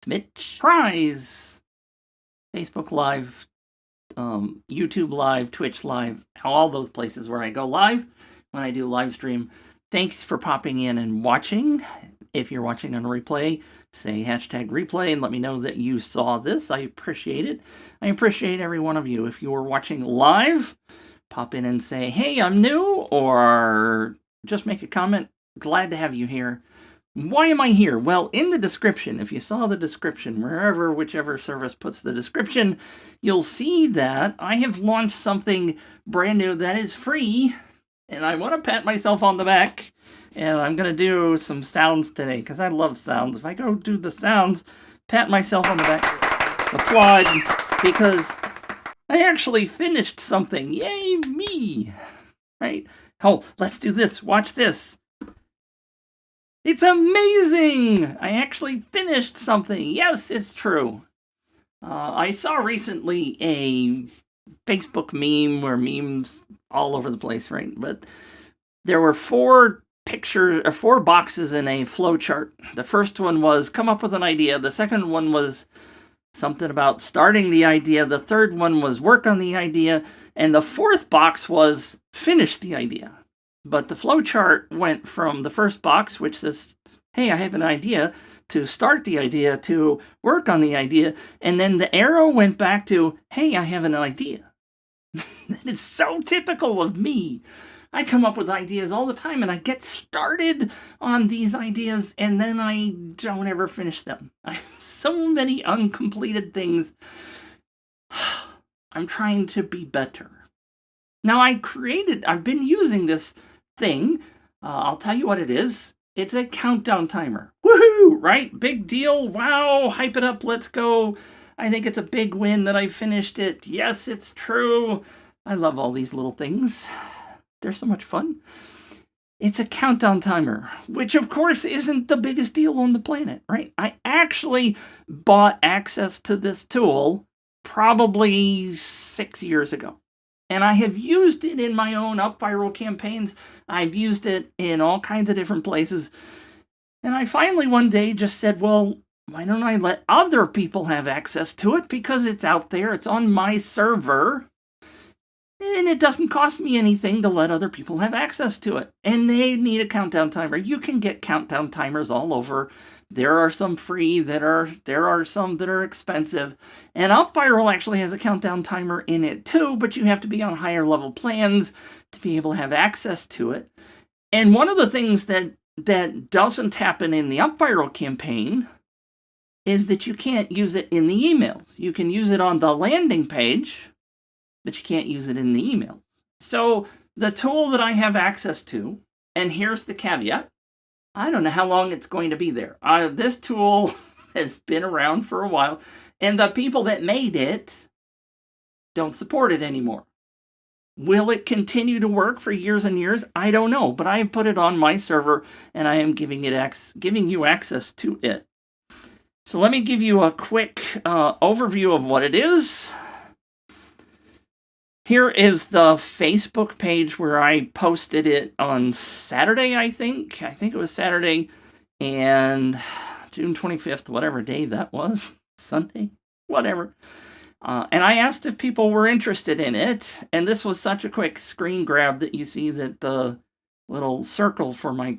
Mitch Prize, Facebook Live, YouTube Live, Twitch Live, all those places where I go live when I do live stream. Thanks for popping in and watching. If you're watching on a replay, say hashtag replay and let me know that you saw this. I appreciate it. I appreciate every one of you. If you were watching live, pop in and say, hey, I'm new, or just make a comment. Glad to have you here. Why am I here? Well, in the description, if you saw the description, whichever service puts the description, you'll see that I have launched something brand new that is free, and I want to pat myself on the back, and I'm going to do some sounds today, because I love sounds. If I go do the sounds, pat myself on the back, applaud, because I actually finished something. Yay, me! Right? Oh, let's do this. Watch this. It's amazing! I actually finished something. Yes, it's true. I saw recently a Facebook meme, or memes all over the place, right? But there were 4 pictures, or 4 boxes in a flowchart. The first one was come up with an idea. The second one was something about starting the idea. The third one was work on the idea. And the fourth box was finish the idea. But the flowchart went from the first box, which says, hey, I have an idea, to start the idea, to work on the idea, and then the arrow went back to, hey, I have an idea. That is so typical of me. I come up with ideas all the time, and I get started on these ideas, and then I don't ever finish them. I have so many uncompleted things. I'm trying to be better. Now, I've been using this thing. I'll tell you what it is. It's a countdown timer. Woohoo, right? Big deal. Wow, hype it up. Let's go. I think it's a big win that I finished it. Yes, it's true. I love all these little things. They're so much fun. It's a countdown timer, which of course isn't the biggest deal on the planet, right? I actually bought access to this tool probably 6 years ago. And I have used it in my own UpViral campaigns. I've used it in all kinds of different places. And I finally one day just said, well, why don't I let other people have access to it? Because it's out there, it's on my server. And it doesn't cost me anything to let other people have access to it. And they need a countdown timer. You can get countdown timers all over. There are some free, there are some that are expensive. And UpViral actually has a countdown timer in it too, but you have to be on higher level plans to be able to have access to it. And one of the things that doesn't happen in the UpViral campaign is that you can't use it in the emails. You can use it on the landing page, but you can't use it in the emails. So the tool that I have access to, and here's the caveat, I don't know how long it's going to be there. This tool has been around for a while, and the people that made it don't support it anymore. Will it continue to work for years and years? I don't know, but I have put it on my server, and I am giving you access to it. So let me give you a quick overview of what it is. Here is the Facebook page where I posted it on Saturday, I think. I think it was Saturday, and June 25th, whatever day that was. Sunday? Whatever. And I asked if people were interested in it, and this was such a quick screen grab that you see that the little circle for my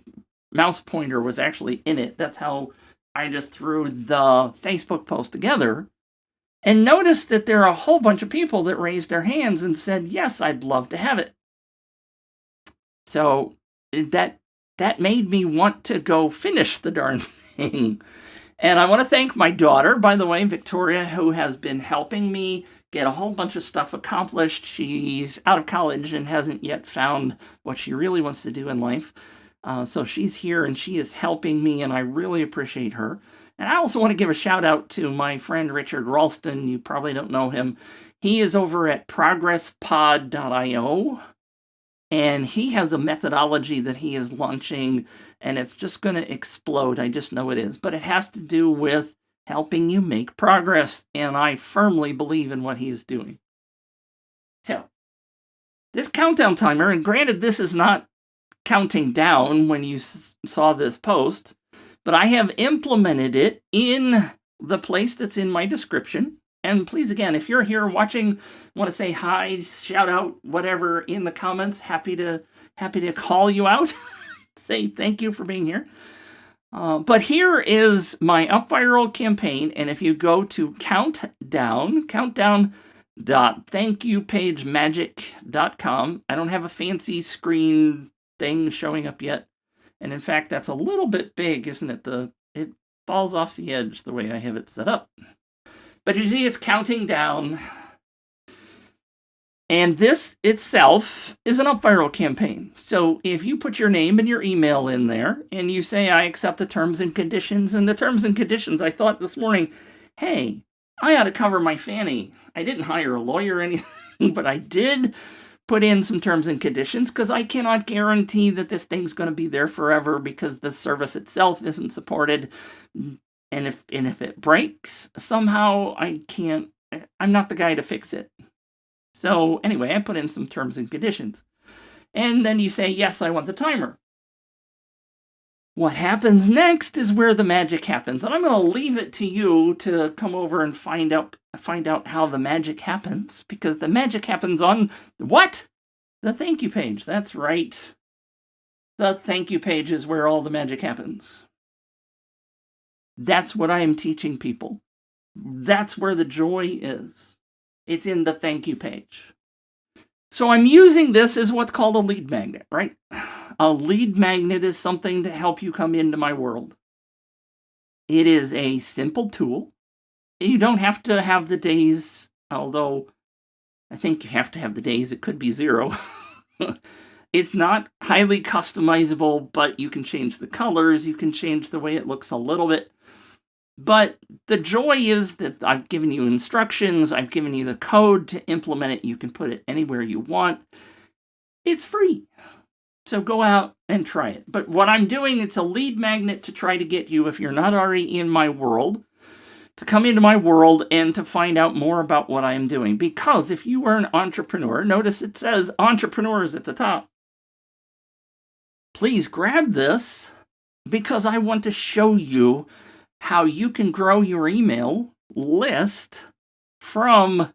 mouse pointer was actually in it. That's how I just threw the Facebook post together. And notice that there are a whole bunch of people that raised their hands and said, yes, I'd love to have it. So that made me want to go finish the darn thing. And I want to thank my daughter, by the way, Victoria, who has been helping me get a whole bunch of stuff accomplished. She's out of college and hasn't yet found what she really wants to do in life. So she's here and she is helping me, and I really appreciate her. And I also want to give a shout out to my friend Richard Ralston. You probably don't know him. He is over at progresspod.io, and he has a methodology that he is launching, and it's just going to explode. I just know it is. But it has to do with helping you make progress, and I firmly believe in what he is doing. So, this countdown timer, and granted this is not counting down when you saw this post, but I have implemented it in the place that's in my description. And please, again, if you're here watching, want to say hi, shout out, whatever in the comments, happy to call you out, say thank you for being here. But here is my Up Viral campaign, and if you go to countdown.thankyouPageMagic.com, I don't have a fancy screen thing showing up yet, and in fact, that's a little bit big, isn't it? It falls off the edge the way I have it set up. But you see it's counting down. And this itself is an Up Viral campaign. So if you put your name and your email in there and you say, I accept the terms and conditions, and the terms and conditions, I thought this morning, hey, I ought to cover my fanny. I didn't hire a lawyer or anything, but I did put in some terms and conditions because I cannot guarantee that this thing's going to be there forever because the service itself isn't supported. And if it breaks, somehow I'm not the guy to fix it. So anyway, I put in some terms and conditions. And then you say, yes, I want the timer. What happens next is where the magic happens. And I'm going to leave it to you to come over and find out how the magic happens. Because the magic happens on what? The thank you page. That's right. The thank you page is where all the magic happens. That's what I am teaching people. That's where the joy is. It's in the thank you page. So I'm using this as what's called a lead magnet, right? A lead magnet is something to help you come into my world. It is a simple tool. You don't have to have the days, although I think you have to have the days. It could be 0. It's not highly customizable, but you can change the colors. You can change the way it looks a little bit. But the joy is that I've given you instructions. I've given you the code to implement it. You can put it anywhere you want. It's free. So go out and try it. But what I'm doing, it's a lead magnet to try to get you, if you're not already in my world, to come into my world and to find out more about what I am doing. Because if you are an entrepreneur, notice it says entrepreneurs at the top. Please grab this because I want to show you how you can grow your email list from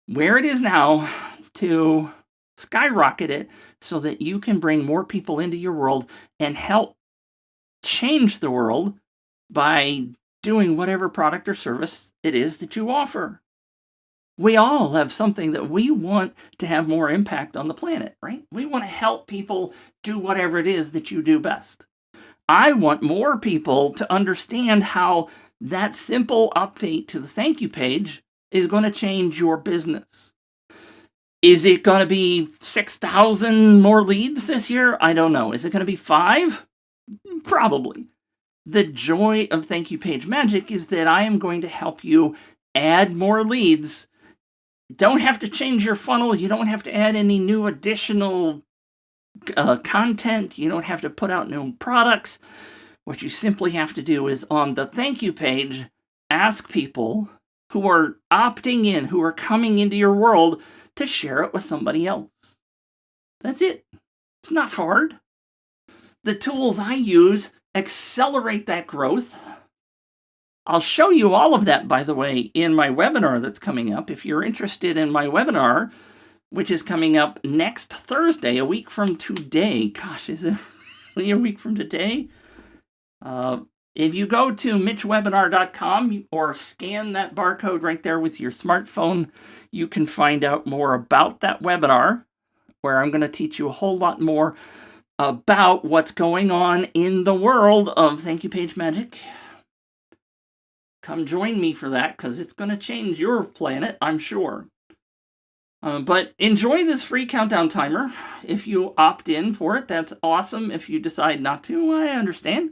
where it is now to skyrocket it so that you can bring more people into your world and help change the world by doing whatever product or service it is that you offer. We all have something that we want to have more impact on the planet, right? We want to help people do whatever it is that you do best. I want more people to understand how that simple update to the thank you page is going to change your business. Is it going to be 6,000 more leads this year? I don't know. Is it going to be 5? Probably. The joy of Thank You Page Magic is that I am going to help you add more leads. Don't have to change your funnel. You don't have to add any new additional content. You don't have to put out new products. What you simply have to do is on the thank you page, ask people who are opting in, who are coming into your world, to share it with somebody else. That's it. It's not hard. The tools I use accelerate that growth. I'll show you all of that, by the way, in my webinar that's coming up. If you're interested in my webinar, which is coming up next Thursday, a week from today. Gosh, is it really a week from today? If you go to mitchwebinar.com or scan that barcode right there with your smartphone, you can find out more about that webinar, where I'm going to teach you a whole lot more about what's going on in the world of Thank You Page Magic. Come join me for that, because it's going to change your planet, I'm sure. But enjoy this free countdown timer. If you opt in for it, that's awesome. If you decide not to, I understand.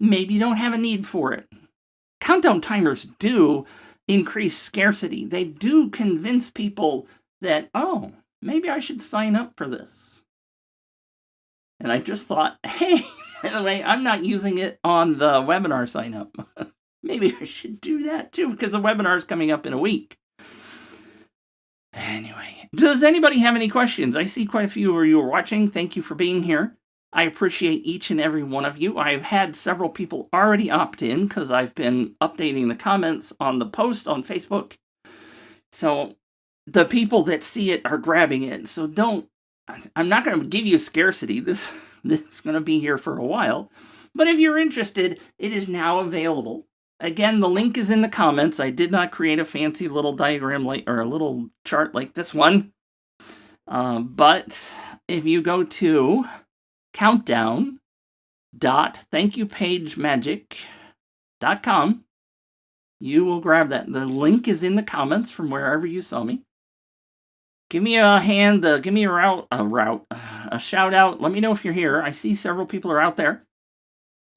Maybe you don't have a need for it. Countdown timers do increase scarcity. They do convince people that, oh, maybe I should sign up for this. And I just thought, hey, by the way, I'm not using it on the webinar sign up. Maybe I should do that too, because the webinar is coming up in a week. Anyway, does anybody have any questions? I see quite a few of you are watching. Thank you for being here. I appreciate each and every one of you. I've had several people already opt in because I've been updating the comments on the post on Facebook. So the people that see it are grabbing it. So I'm not going to give you scarcity. This is going to be here for a while. But if you're interested, it is now available. Again, the link is in the comments. I did not create a fancy little diagram or a little chart like this one. But if you go to countdown.thankyouPageMagic.com, you will grab that. The link is in the comments from wherever you saw me. Give me a hand, give me a shout out. Let me know if you're here. I see several people are out there.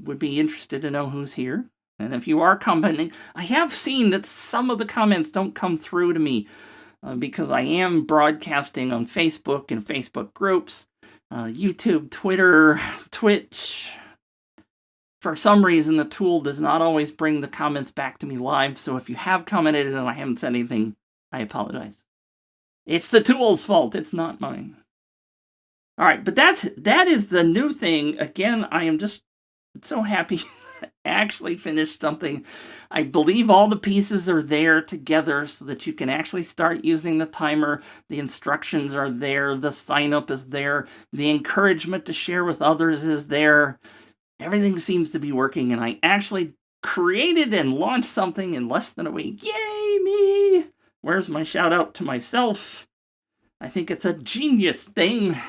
Would be interested to know who's here. And if you are commenting, I have seen that some of the comments don't come through to me because I am broadcasting on Facebook and Facebook groups, YouTube, Twitter, Twitch. For some reason, the tool does not always bring the comments back to me live, so if you have commented and I haven't said anything, I apologize. It's the tool's fault, it's not mine. All right, but that is the new thing. Again, I am just so happy I actually finished something. I believe all the pieces are there together so that you can actually start using the timer. The instructions are there, the sign up is there, the encouragement to share with others is there. Everything seems to be working, and I actually created and launched something in less than a week. Yay, me! Where's my shout out to myself? I think it's a genius thing.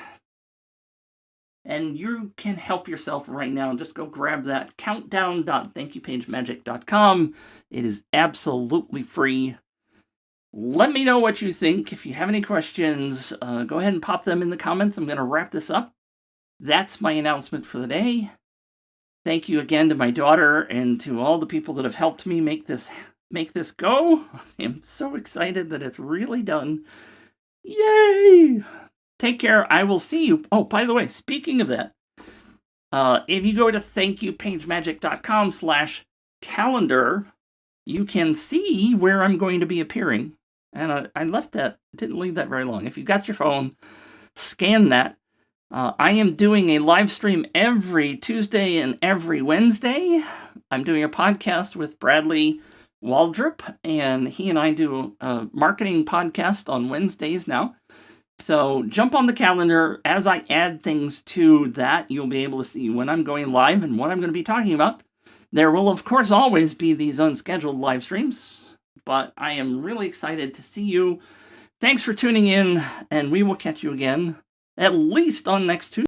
And you can help yourself right now. Just go grab that countdown.thankyouPageMagic.com. It is absolutely free. Let me know what you think. If you have any questions, go ahead and pop them in the comments. I'm going to wrap this up. That's my announcement for the day. Thank you again to my daughter and to all the people that have helped me make this go. I am so excited that it's really done. Yay! Take care. I will see you. Oh, by the way, speaking of that, if you go to thankyoupageMagic.com/calendar, you can see where I'm going to be appearing. And I didn't leave that very long. If you got your phone, scan that. I am doing a live stream every Tuesday and every Wednesday. I'm doing a podcast with Bradley Waldrop, and he and I do a marketing podcast on Wednesdays now. So jump on the calendar. As I add things to that, you'll be able to see when I'm going live and what I'm going to be talking about. There will, of course, always be these unscheduled live streams, but I am really excited to see you. Thanks for tuning in, and we will catch you again, at least on next Tuesday.